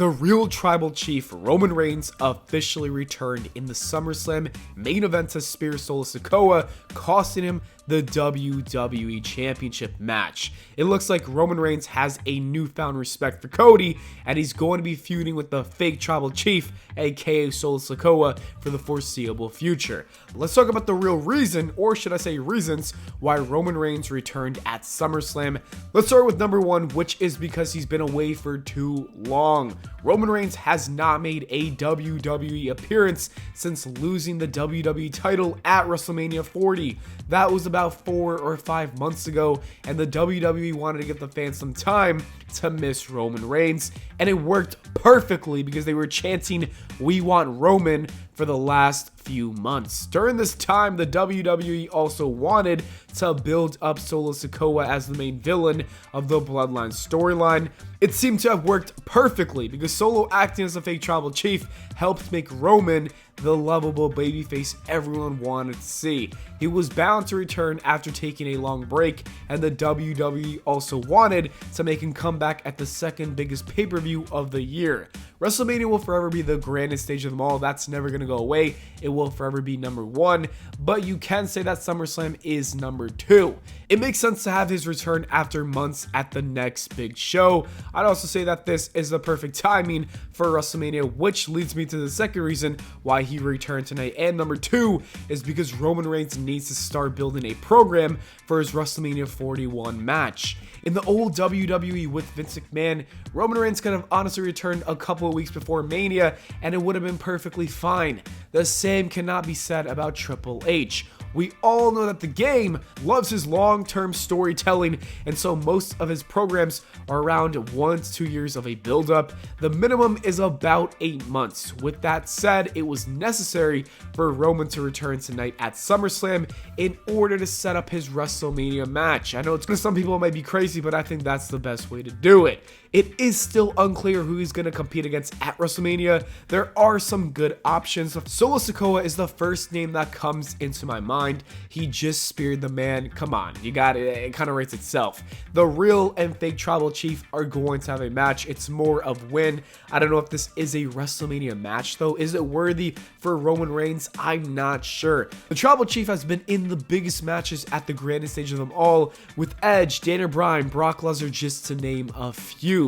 The real tribal chief Roman Reigns officially returned in the SummerSlam main event to spear Solo Sikoa, costing him the WWE Championship match. It looks like Roman Reigns has a newfound respect for Cody, and he's going to be feuding with the fake tribal chief, aka Solo Sikoa, for the foreseeable future. Let's talk about the real reason, or should I say reasons, why Roman Reigns returned at SummerSlam. Let's start with number one, which is because he's been away for too long. Roman Reigns has not made a WWE appearance since losing the WWE title at WrestleMania 40. That was about 4 or 5 months ago, and the WWE wanted to give the fans some time to miss Roman Reigns, and it worked perfectly because they were chanting, "We want Roman," for the last few months. During this time, the WWE also wanted to build up Solo Sikoa as the main villain of the Bloodline storyline. It seemed to have worked perfectly because Solo acting as a fake tribal chief helped make Roman the lovable babyface everyone wanted to see. He was bound to return after taking a long break, and the WWE also wanted to make him come back at the second biggest pay-per-view of the year. WrestleMania will forever be the grandest stage of them all. That's never going to go away. It will forever be number one, but you can say that SummerSlam is number two. It makes sense to have his return after months at the next big show. I'd also say that this is the perfect timing for WrestleMania, which leads me to the second reason why he returned tonight. And number two is because Roman Reigns needs to start building a program for his WrestleMania 41 match. In the old WWE with Vince McMahon, Roman Reigns could have honestly returned a couple of weeks before Mania, and it would have been perfectly fine. The same cannot be said about Triple H. We all know that the game loves his long-term storytelling, and so most of his programs are around 1 to 2 years of a build-up. The minimum is about 8 months. With that said, it was necessary for Roman to return tonight at SummerSlam in order to set up his WrestleMania match. I know some people might be crazy, but I think that's the best way to do it. It is still unclear who he's going to compete against at WrestleMania. There are some good options. Solo Sikoa is the first name that comes into my mind. He just speared the man. Come on, you got it. It kind of writes itself. The real and fake tribal chief are going to have a match. It's more of win. I don't know if this is a WrestleMania match though. Is it worthy for Roman Reigns? I'm not sure. The tribal chief has been in the biggest matches at the grandest stage of them all, with Edge, Daniel Bryan, Brock Lesnar, just to name a few.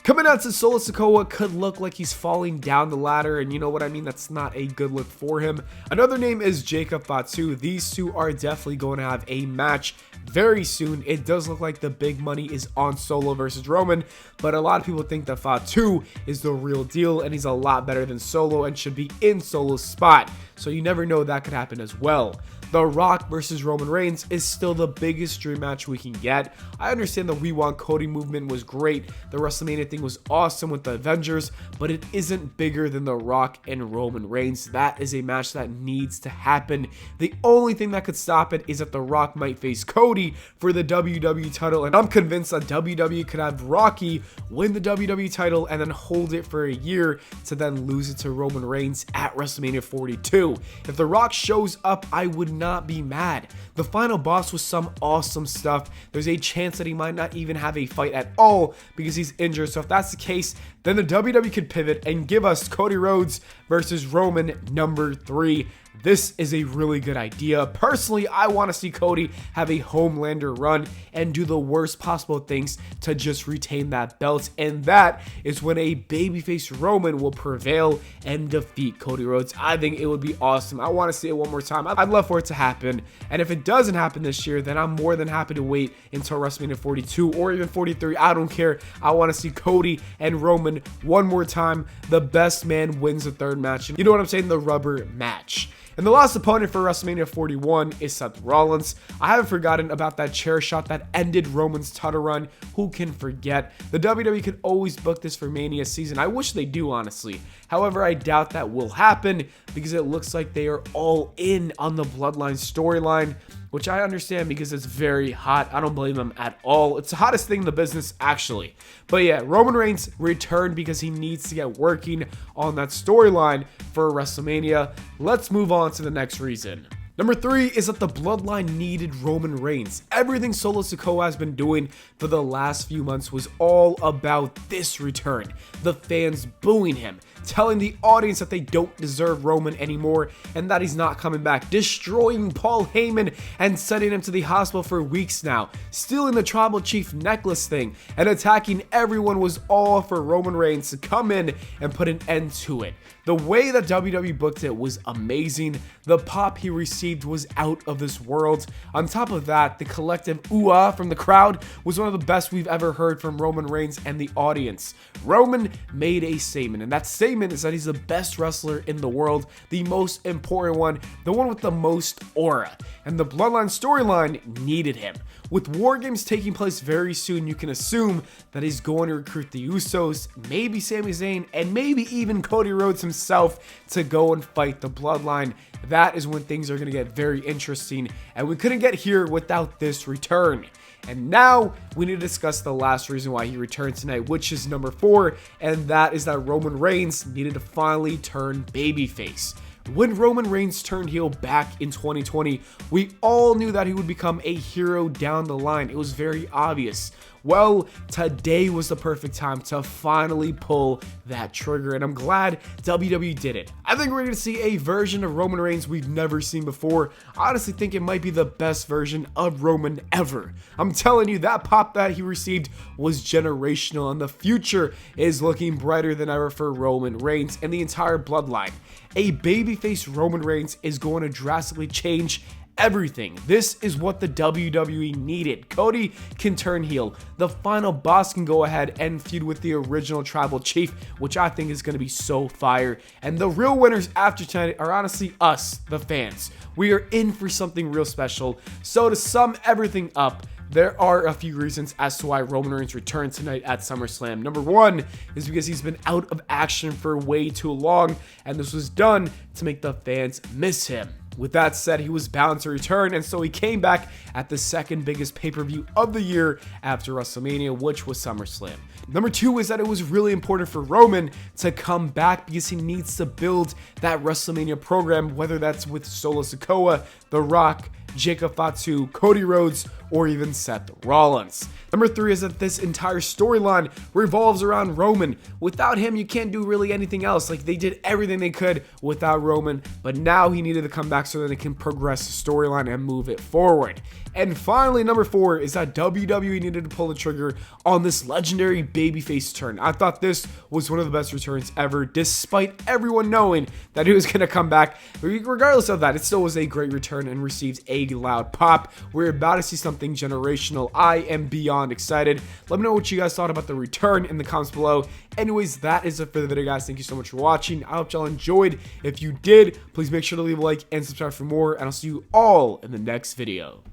Coming out to Solo Sikoa could look like he's falling down the ladder, and you know what I mean, that's not a good look for him. Another name is Jacob Fatu. These two are definitely going to have a match very soon. It does look like the big money is on Solo versus Roman, but a lot of people think that Fatu is the real deal, and he's a lot better than Solo and should be in Solo's spot, so you never know, that could happen as well. The Rock versus Roman Reigns is still the biggest dream match we can get. I understand the We Want Cody movement was great. The WrestleMania thing was awesome with the Avengers, but it isn't bigger than The Rock and Roman Reigns. That is a match that needs to happen. The only thing that could stop it is that The Rock might face Cody for the WWE title, and I'm convinced that WWE could have Rocky win the WWE title and then hold it for a year to then lose it to Roman Reigns at WrestleMania 42. If The Rock shows up, I would not be mad. The final boss was some awesome stuff. There's a chance that he might not even have a fight at all because he's injured. So if that's the case, then the WWE could pivot and give us Cody Rhodes versus Roman number 3. This is a really good idea. Personally, I want to see Cody have a Homelander run and do the worst possible things to just retain that belt. And that is when a babyface Roman will prevail and defeat Cody Rhodes. I think it would be awesome. I want to see it one more time. I'd love for it to happen. And if it doesn't happen this year, then I'm more than happy to wait until WrestleMania 42 or even 43. I don't care. I want to see Cody and Roman one more time. The best man wins the third match. You know what I'm saying? The rubber match. And the last opponent for WrestleMania 41 is Seth Rollins. I haven't forgotten about that chair shot that ended Roman's title run. Who can forget? The WWE could always book this for Mania season. I wish they do, honestly. However, I doubt that will happen because it looks like they are all in on the Bloodline storyline, which I understand because it's very hot. I don't blame them at all. It's the hottest thing in the business, actually. But yeah, Roman Reigns returned because he needs to get working on that storyline for WrestleMania. Let's move on to the next reason. Number 3 is that the Bloodline needed Roman Reigns. Everything Solo Sikoa has been doing for the last few months was all about this return. The fans booing him, telling the audience that they don't deserve Roman anymore and that he's not coming back, destroying Paul Heyman and sending him to the hospital for weeks now, stealing the Tribal Chief necklace thing, and attacking everyone was all for Roman Reigns to come in and put an end to it. The way that WWE booked it was amazing. The pop he received was out of this world. On top of that, the collective ooh-ah from the crowd was one of the best we've ever heard from Roman Reigns and the audience. Roman made a statement, and that statement is that he's the best wrestler in the world, the most important one, the one with the most aura. And the Bloodline storyline needed him. With War Games taking place very soon, you can assume that he's going to recruit the Usos, maybe Sami Zayn, and maybe even Cody Rhodes himself to go and fight the Bloodline. That is when things are going to get very interesting, and we couldn't get here without this return. And now we need to discuss the last reason why he returned tonight, which is number 4, and that is that Roman Reigns needed to finally turn babyface. When Roman Reigns turned heel back in 2020, we all knew that he would become a hero down the line. It was very obvious. Well, today was the perfect time to finally pull that trigger, and I'm glad WWE did it. I think we're going to see a version of Roman Reigns we've never seen before. I honestly think it might be the best version of Roman ever. I'm telling you, that pop that he received was generational, and the future is looking brighter than ever for Roman Reigns and the entire bloodline. A babyface Roman Reigns is going to drastically change everything. This is what the WWE needed. Cody can turn heel. The final boss can go ahead and feud with the original Tribal Chief, which I think is going to be so fire. And the real winners after tonight are honestly us, the fans. We are in for something real special. So to sum everything up, there are a few reasons as to why Roman Reigns returned tonight at SummerSlam. Number 1 is because he's been out of action for way too long, and this was done to make the fans miss him. With that said, he was bound to return, and so he came back at the second biggest pay-per-view of the year after WrestleMania, which was SummerSlam. Number 2 is that it was really important for Roman to come back because he needs to build that WrestleMania program, whether that's with Solo Sikoa, The Rock, Jacob Fatu, Cody Rhodes, or even Seth Rollins. Number 3 is that this entire storyline revolves around Roman. Without him, you can't do really anything else. Like, they did everything they could without Roman, but now he needed to come back so that they can progress the storyline and move it forward. And finally, number 4 is that WWE needed to pull the trigger on this legendary babyface turn. I thought this was one of the best returns ever, despite everyone knowing that he was going to come back. Regardless of that, it still was a great return and received a loud pop. We're about to see something generational. I am beyond excited. Let me know what you guys thought about the return in the comments below. Anyways, that is it for the video, guys. Thank you so much for watching. I hope y'all enjoyed. If you did, please make sure to leave a like and subscribe for more, and I'll see you all in the next video.